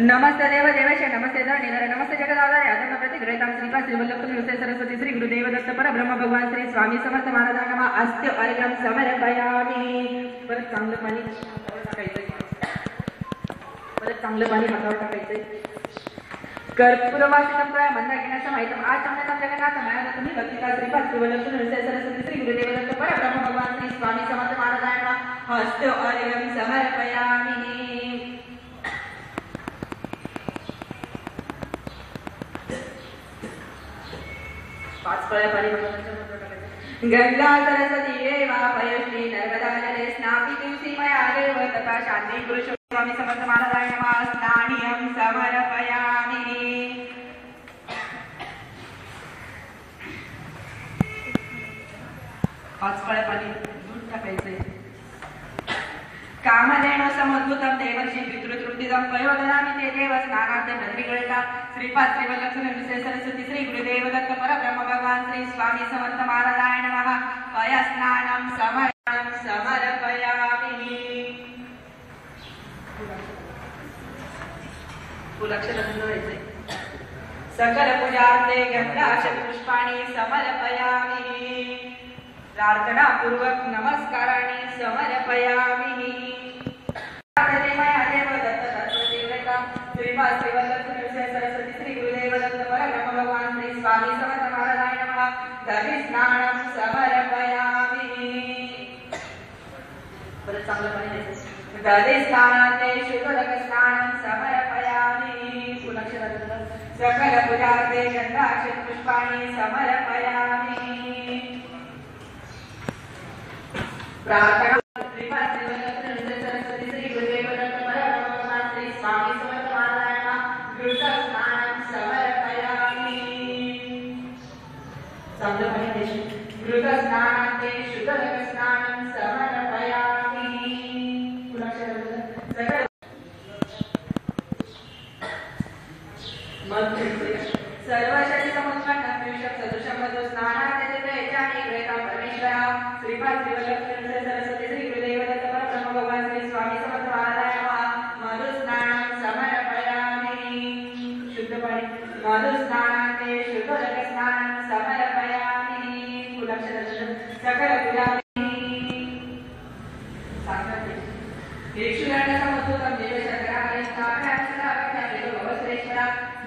नमस्ते देव देवेश नमस्ते धरणीधर नमस्ते जगदाधारे आदम प्रतिगृहीतां श्रीपाद श्रीवल्लभ श्री सरस्वती श्री गुरुदेव दत्त परब्रह्म भगवान श्री स्वामी समर्थ महाराजांना अस्त्य अर्घ्यं समर्पयामि। परत चांगलं पाणी टाकायचं, परत चांगलं पाणी हातावर टाकायचं। कर्पूरवासितं मंदाकिनीचं माहितम् आचमनं जगन्नाथ माया तुम्ही भक्तिका श्रीपाद श्रीवल्लभ श्री सरस्वती श्री गुरुदेव दत्त परब्रह्म भगवान श्री स्वामी समर्थ महाराजांना अस्त्य अर्घ्यं समर्पयामि। गंगा सरस्वती रेवा पयश्री नर्मदा जले स्नापितुं सीमया देव तथा शांति पुरुष स्वामी समर्थ महाराजाय नमः। स्नानियं समर्पयामि। पाच फळे पाणी दूध टाकायचे। कामधेनु समुद्भूतं देवर्षि पितृतृप्तिदं पयोदयामि ते देव स्नानार्थे निर्विघ्नता श्रीपाद श्रीवल्लभ श्री सरस्वती श्री गुरुदेव दत्त परब्रह्म भगवान श्री स्वामी समर्थ महाराजाय नमः। पयस्नानं समर्पयामि। सकल पूजार्थे गंधाक्षत पुष्पाणि समर्पयामि। प्रार्थना पूर्वक नमस्काराणि समर्पयामि। श्रीपाद श्रीवल्लभ श्री सरस्वती श्री गुरुदेव दत्त परब्रह्म भगवान श्री स्वामी समर्थ महाराजाय नमः। दधी स्नानं समर्पयामि। परत चांगलं पाणी द्यायचं। दधी स्नानाते शुद्धोदक स्नानं समर्पयामि। सकल पूजार्थे गंधाक्षत पुष्पाणि समर्पयामि। प्रार्थना श्रीपाद श्रीवल्लभ श्री सरस्वती श्री गुरुदेव दत्त परब्रह्म भगवान श्री स्वामी समर्थ महाराजाय नमः। घृत स्नानं समर्पयामि। चांगलं पाणी द्यायचं। घृत स्नानाते शुद्धोदक स्नानं समर्पयामि। सर्वशक्ती समुद्रात विषम सदृशं मधु स्नानार्थे प्रयत्नानि गृहीतां परमेश्वरा श्रीपाद श्रीवल्लभ श्री सरस्वती श्री गुरुदेव दत्त परब्रह्म भगवान श्री स्वामी समर्थ महाराजाय नमः। मधु स्नानं समर्पयामि। शुद्ध पाणी। मधु स्नानार्थे शुद्धोदक स्नानं समर्पयामि। सकल पूजा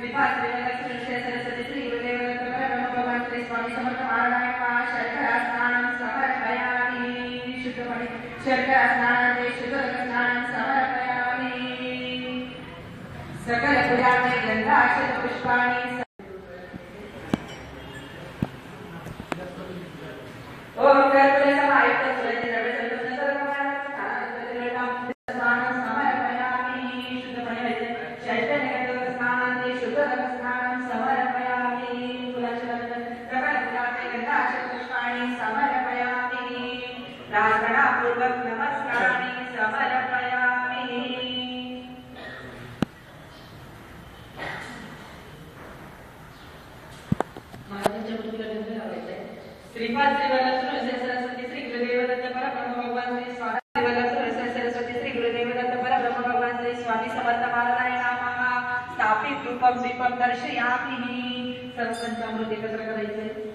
श्रीपाद श्रीवल्लभ श्री सरस्वती श्री गुरुदेव दत्त परब्रह्म भगवान श्री स्वामी समर्थ महाराजाय नमः। शर्करा स्नानं समर्पयामि। शुद्ध पाणी। शर्करा स्नानार्थे शुद्धोदक स्नानं समर्पयामि। सकल पूजार्थे गंधाक्षत पुष्पाणि। ओम कर्पूर समायुक्त तुलसी द्रव्य संतोष सर्वमानव स्नानं समर्पयामि। शुद्ध पाणी। चैतन्य स्नानार्थे शुद्धोदक स्नानं समर्पयामि। सकल पूजार्थे गंधाक्षत पुष्पाणि समर्पयामि। प्रार्थना पूर्वक नमस्काराणि समर्पयामि। श्रीपाद श्रीवल्लभ श्री सरस्वती श्री गुरुदेव दत्त परब्रह्म भगवान श्री स्वामी श्रीवल्लभ श्री सरस्वती श्री गुरुदेव दत्त परब्रह्म भगवान श्री स्वामी समर्थ महाराजाय नमः। स्थापित रूपं दीपं दर्शयामि। सर्व पंचामृत एकत्र करायचे।